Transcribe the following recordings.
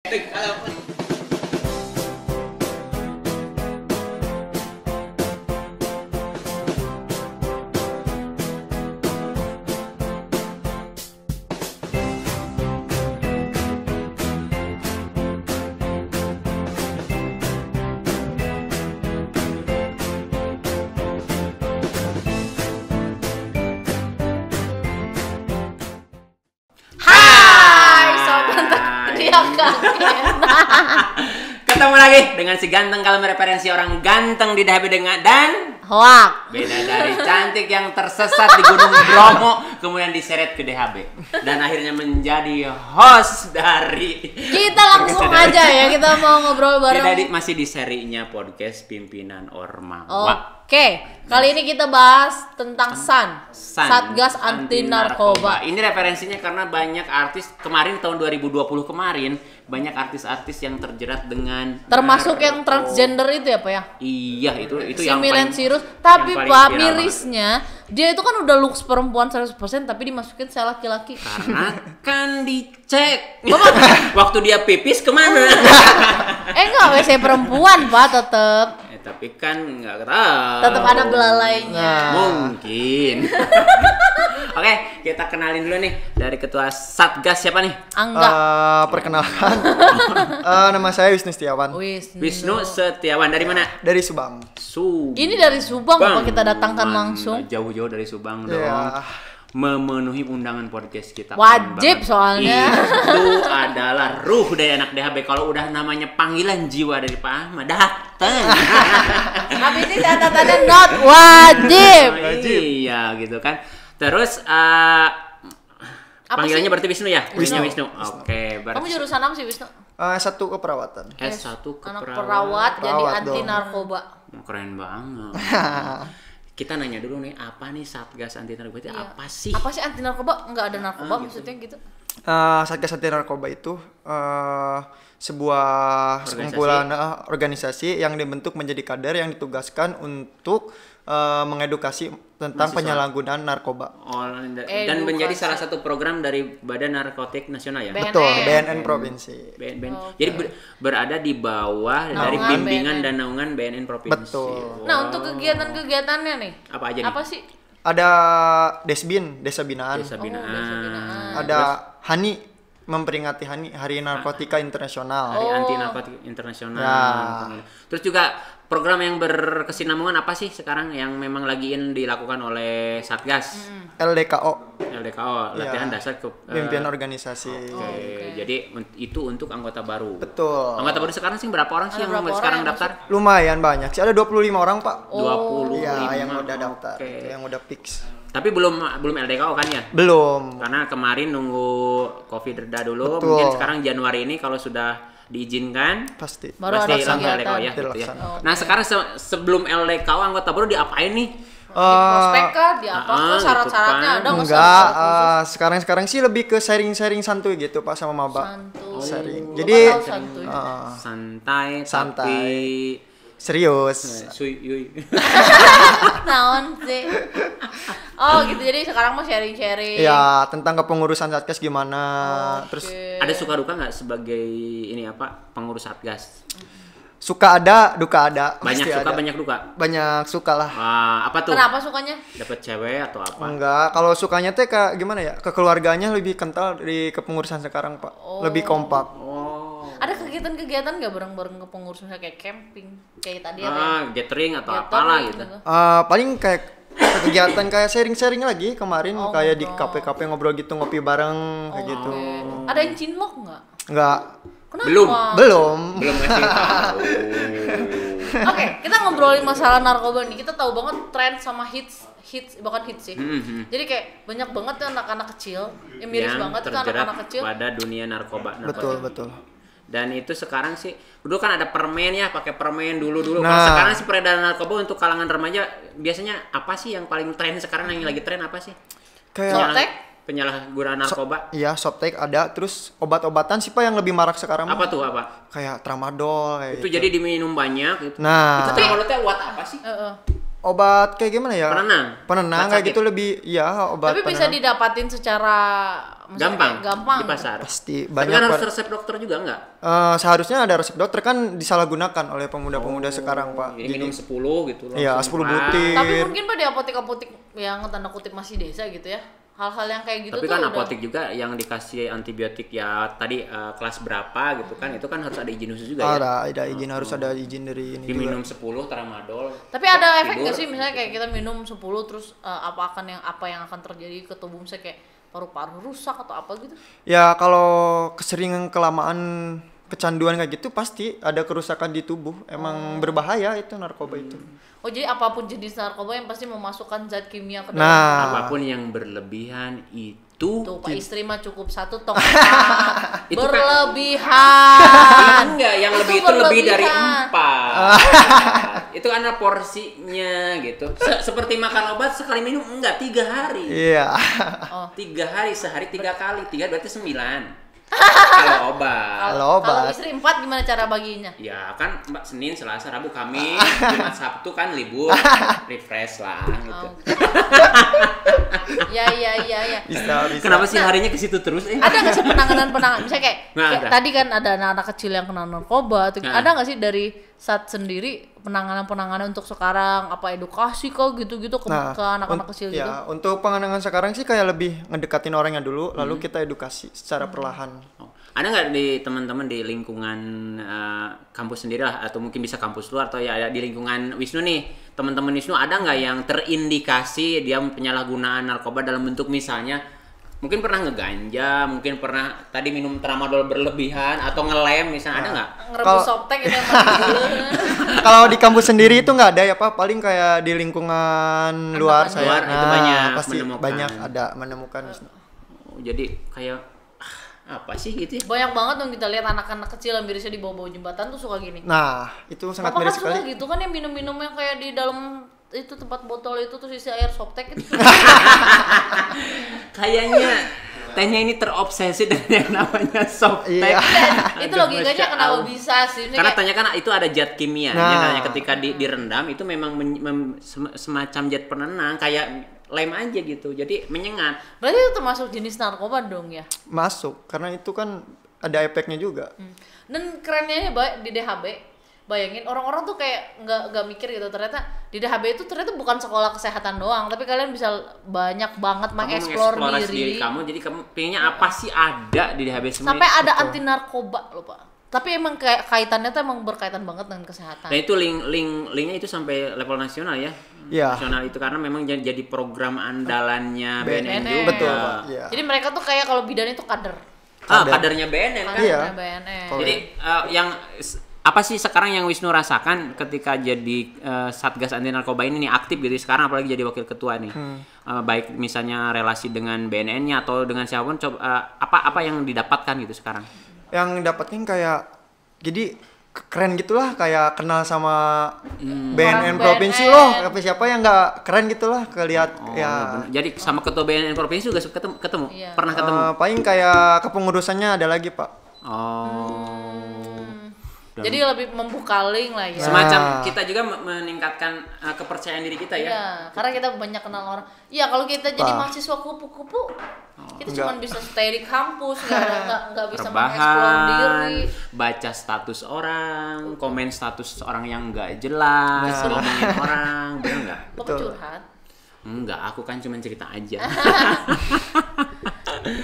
Ketemu lagi dengan si ganteng kalau mereferensi orang ganteng di DHB dengan dan hoak. Beda dari cantik yang tersesat di Gunung Bromo kemudian diseret ke DHB dan akhirnya menjadi host dari Kita langsung aja ya, kita mau ngobrol bareng. Kita masih di serinya podcast Pimpinan Ormawa. Oke, kali ini kita bahas tentang Satgas Anti Narkoba. Ini referensinya karena banyak artis kemarin tahun 2020 kemarin banyak artis-artis yang terjerat dengan termasuk yang transgender itu ya Pak ya? Iya, itu si yang Millen paling Cyrus. Tapi yang Pak, viral mirisnya dia itu kan udah looks perempuan 100% tapi dimasukin sel laki-laki. karena kan dicek waktu dia pipis kemana. Enggak, WC perempuan Pak tetep. Tapi kan nggak tahu. Tetep ada belalainya. Mungkin. Oke, kita kenalin dulu nih dari ketua Satgas siapa nih? Angga. Perkenalkan, nama saya Wisnu Setiawan. Wisnu Setiawan dari mana? Dari Subang. Ini dari Subang Pak kita datangkan langsung. Jauh-jauh dari Subang dong. Yeah. Memenuhi undangan podcast kita. Wajib soalnya. Itu adalah ruh dari anak DHB. Kalau udah namanya panggilan jiwa dari Pak Ahmad datang. Tapi ini catatannya not wajib. Iya gitu kan. Terus panggilannya berarti Wisnu ya? Wisnu. Oke, berarti. Kamu jurusan apa sih Wisnu? S1 keperawatan. S1 anak perawat jadi anti narkoba. Keren banget. Kita nanya dulu nih, apa nih Satgas Anti Narkoba itu apa sih? Apa sih anti narkoba? Enggak ada narkoba maksudnya gitu. Satgas Anti Narkoba itu sebuah sekumpulan organisasi yang dibentuk menjadi kader yang ditugaskan untuk mengedukasi tentang penyalahgunaan narkoba. Dan menjadi salah satu program dari Badan Narkotik Nasional ya? Betul, BNN Provinsi. Jadi berada di bawah dari bimbingan dan naungan BNN Provinsi. Betul. Nah, untuk kegiatan-kegiatannya nih. Apa aja nih? Apa sih? Ada Desbin, Desa Binaan. Desa Binaan. Ada Hani, memperingati Hari Narkotika Internasional. Hari Anti Narkotika Internasional. Terus juga program yang berkesinambungan apa sih sekarang yang memang lagi dilakukan oleh Satgas? LDKO, latihan dasar pimpinan organisasi. Jadi itu untuk anggota baru. Betul. Anggota baru sekarang sih berapa orang sih yang sekarang daftar? Lumayan banyak sih, ada 25 orang Pak. 25. Iya, yang udah daftar, yang udah fix. Tapi belum LDKO kan ya? Belum. Karena kemarin nunggu Covid reda dulu. Betul. Mungkin sekarang Januari ini kalau sudah diizinkan pasti baru ada langsung LDKO ya, gitu ya. Nah, sekarang sebelum LDKO anggota baru diapain nih? Di prospek kah? Di apa? Syarat-syaratnya ada nggak? Enggak, sekarang sih lebih ke sharing santuy gitu Pak sama maba. Sharing. Jadi santai tapi serius. Naon sih? Oh gitu, jadi sekarang mau sharing-sharing. Ya, tentang kepengurusan Satgas gimana. Terus ada suka duka nggak sebagai pengurus Satgas? Suka ada, duka ada. Banyak suka, ada. banyak duka. Banyak suka lah. Apa tuh? Kenapa sukanya? Dapat cewek atau apa? Enggak, kalau sukanya teh kayak gimana ya? Kekeluarganya lebih kental di kepengurusan sekarang Pak. Lebih kompak. Ada kegiatan-kegiatan nggak bareng-bareng kepengurusan kayak camping, kayak tadi apa? Gathering atau apalah gitu. Paling kayak kegiatan kayak sharing-sharing lagi kemarin kayak di kafe-kafe ngobrol gitu, ngopi bareng kayak gitu. Ada yang cinlok nggak? Enggak. Kenapa? Belum ngasih tahu. Oke, kita ngobrolin masalah narkoba nih. Kita tahu banget tren sama hits bahkan hits sih. Jadi kayak banyak banget tuh anak-anak kecil yang miris banget tuh anak-anak kecil pada dunia narkoba. Betul. Dan itu sekarang sih dulu kan ada permen ya, pakai permen dulu. Kalau sekarang sih peredaran narkoba untuk kalangan remaja biasanya apa sih yang paling tren sekarang, yang lagi tren apa sih? Kayak penyalahgunaan narkoba. Iya, Softtek ada, terus obat-obatan sih Pak yang lebih marak sekarang. Apa tuh apa? Kayak tramadol kayak itu gitu. jadi diminum banyak gitu. Nah, itu tramadol teh buat apa sih? Obat kayak gimana ya? Penenang kayak gitu lebih, ya obat tapi penenang. bisa didapatin secara gampang di pasar. Pasti Tapi banyak. kan harus resep dokter juga enggak? Seharusnya ada resep dokter, kan disalahgunakan oleh pemuda-pemuda sekarang, Pak. Jadi minum 10 gitu loh. Iya, 10 butir. Tapi mungkin Pak di apotek-apotek yang tanda kutip masih desa gitu ya. Hal-hal yang kayak gitu tapi tuh kan udah. apotek juga yang dikasih antibiotik ya tadi kelas berapa gitu kan, itu kan harus ada izin khusus juga ya. Ada izin, harus ada izin dari ini Diminum juga. 10 tramadol. Tapi ada efek tidur. nggak sih misalnya kayak kita minum 10 terus apa yang akan terjadi ke tubuh, misalnya kayak paru-paru rusak atau apa gitu? Ya kalau keseringan kelamaan kecanduan kayak gitu pasti ada kerusakan di tubuh. Emang berbahaya itu narkoba itu. Oh jadi apapun jenis narkoba yang pasti memasukkan zat kimia ke dalam. Nah, Apapun yang berlebihan itu Tuh Pak istri mah cukup 1 tong. Itu kan- berlebihan. enggak, yang lebih itu lebih dari 4. Itu karena porsinya gitu. Seperti makan obat sekali minum enggak 3 hari. iya. 3 hari, sehari 3 kali. 3 berarti 9. Kalau obat. Kalau Kalau obat. istri 4 gimana cara baginya? Ya kan Mbak, Senin, Selasa, Rabu, Kamis, Jumat, Sabtu kan libur, refresh lah gitu. Ya. Bisa. Kenapa sih harinya ke situ terus? Ada nggak sih penanganan misalnya kayak Nggak ada. tadi kan ada anak-anak kecil yang kena narkoba tuh. Nah. Ada nggak sih dari SAT sendiri penanganan untuk sekarang, apa edukasi kok gitu-gitu ke anak-anak kecil gitu? Ya, untuk penanganan sekarang sih kayak lebih ngedekatin orangnya dulu, lalu kita edukasi secara perlahan. Oh. Ada nggak di teman-teman di lingkungan kampus sendiri lah, atau mungkin bisa kampus luar, atau ya di lingkungan Wisnu nih, teman-teman Wisnu ada nggak yang terindikasi dia penyalahgunaan narkoba dalam bentuk misalnya mungkin pernah ngeganja, mungkin pernah tadi minum tramadol berlebihan atau ngelem misalnya, ada nggak? Ngerebus softtek gitu yang pakai gula. Kalau di kampus sendiri itu nggak ada ya Pak, paling kayak di lingkungan luar saya. Luar itu banyak pasti menemukan. banyak ada menemukan. Oh, jadi kayak apa sih gitu ya? Banyak banget dong kita lihat anak-anak kecil yang biasanya di bawah-bawah jembatan tuh suka gini. Nah, itu sangat Papa kan miris suka sekali. gitu kan yang minum-minum yang kayak di dalam itu tempat botol itu terus isi air softtek itu. Kayaknya tehnya ini terobsesi dengan yang namanya softtek. Iya. Itu Aduh, logikanya Masya kenapa Allah. bisa sih? Ini Karena kayak- tanya kan itu ada zat kimia, Nah. ya, katanya ketika direndam itu memang semacam zat penenang kayak lem aja gitu, jadi menyengat. berarti itu termasuk jenis narkoba dong ya. Masuk karena itu kan ada efeknya juga. Dan kerennya di DHB, bayangin orang-orang tuh kayak nggak mikir gitu, ternyata di DHB itu ternyata bukan sekolah kesehatan doang, tapi kalian bisa banyak banget Kamu mengeksplor mengeksplorasi diri. kamu, jadi kamu pengennya apa sih ada di DHB semua. Sampai ada anti narkoba loh Pak. Tapi emang kayak kaitannya tuh emang berkaitan banget dengan kesehatan. Dan itu linknya itu sampai level nasional ya. Iya. Nasional itu karena memang jadi program andalannya BNN BNN. juga. Betul, Pak. Iya. Jadi mereka tuh kayak kalau bidan itu kader. Kadernya BNN kan. Iya. Kadernya BNN. Jadi apa sih sekarang yang Wisnu rasakan ketika jadi Satgas Anti Narkoba ini nih aktif gitu sekarang, apalagi jadi wakil ketua nih, baik misalnya relasi dengan BNN-nya atau dengan siapapun, apa yang didapatkan gitu sekarang? Yang dapatnya kayak jadi keren gitulah, kayak kenal sama BNN Orang provinsi BNN. loh, tapi siapa yang nggak keren gitulah kelihat ya. Bener. Jadi sama ketua BNN provinsi juga ketemu? Iya. Pernah ketemu? Paling kayak kepengurusannya ada lagi Pak. Dan Jadi lebih membuka link lah ya. semacam kita juga meningkatkan kepercayaan diri kita ya. Iya, karena kita banyak kenal orang. Iya, kalau kita jadi Wah. mahasiswa kupu-kupu, kita enggak. cuma bisa stay di kampus, nggak bisa mengeksplor diri. Rebahan, baca status orang, komen status orang yang nggak jelas, ngomongin orang, bener nggak? Bapak Betul. curhat. Enggak, aku kan cuma cerita aja.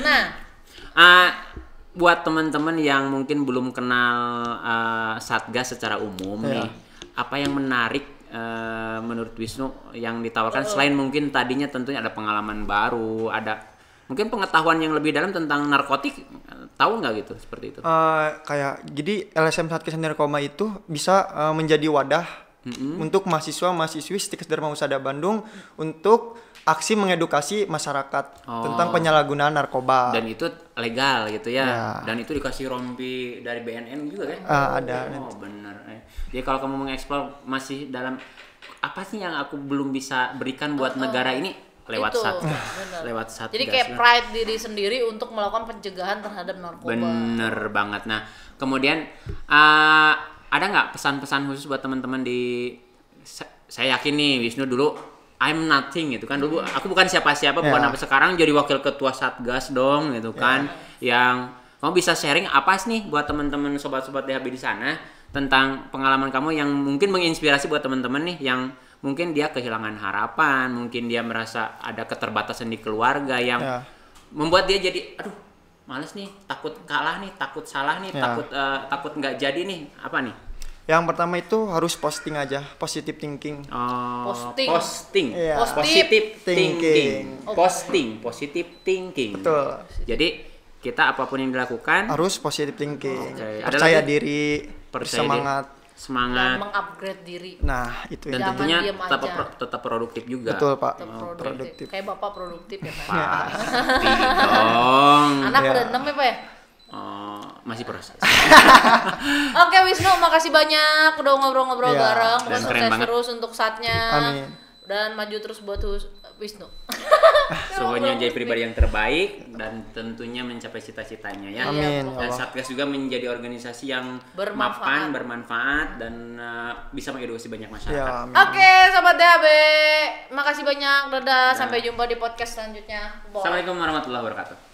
Nah, Buat teman-teman yang mungkin belum kenal Satgas secara umum nih, apa yang menarik menurut Wisnu yang ditawarkan selain mungkin tadinya tentunya ada pengalaman baru, ada mungkin pengetahuan yang lebih dalam tentang narkotik, tahu nggak gitu seperti itu? Kayak jadi LSM Satgas Anti Narkoba itu bisa menjadi wadah untuk mahasiswa-mahasiswi Stikes Dharma Husada Bandung untuk aksi mengedukasi masyarakat tentang penyalahgunaan narkoba. Dan itu legal gitu ya. Ya. Dan itu dikasih rompi dari BNN juga kan? Ada. Oh bener. Jadi kalau kamu mengeksplor masih dalam apa sih yang aku belum bisa berikan buat negara ini lewat itu, Satgas. bener. Lewat Satgas. Jadi kayak pride diri sendiri untuk melakukan pencegahan terhadap narkoba. Bener banget. Nah kemudian ada nggak pesan-pesan khusus buat teman-teman di? Saya yakin nih Wisnu dulu I'm nothing gitu kan. Dulu aku bukan siapa-siapa, bukan apa, sekarang jadi wakil ketua Satgas dong gitu kan. Yang kamu bisa sharing apa sih nih buat teman-teman sobat-sobat DHB di sana tentang pengalaman kamu yang mungkin menginspirasi buat teman-teman nih yang mungkin dia kehilangan harapan, mungkin dia merasa ada keterbatasan di keluarga yang membuat dia jadi aduh males nih, takut kalah nih, takut salah nih, takut nggak jadi nih, apa nih? Yang pertama itu harus posting aja, positive thinking. Posting. Iya. Positive thinking. Oh. Posting, positive thinking. Betul. Jadi kita apapun yang dilakukan Harus positive thinking. Ada Percaya lagi? diri, Percaya semangat. Dan semangat mengupgrade diri. Nah, itu dan ya. Jangan tentunya diem tetap aja. tetap produktif juga. Betul, Pak. Tetap produktif. Kayak bapak produktif ya Pak. Pasti dong. Anak udah 6 ya Pak ya? Masih proses. Oke Wisnu, makasih banyak udah ngobrol-ngobrol Iya. bareng. Dan Semoga keren sukses banget. terus untuk saatnya. Amin. Dan maju terus buat Wisnu. Semuanya jadi pribadi yang terbaik dan tentunya mencapai cita-citanya ya. Amin. Dan Satgas juga menjadi organisasi yang Bermanfaat. mapan, bermanfaat dan bisa mengedukasi banyak masyarakat. Ya, amin. Oke, Sobat DHB, makasih banyak. Dadah, sampai jumpa di podcast selanjutnya. Bye. Assalamualaikum warahmatullahi wabarakatuh.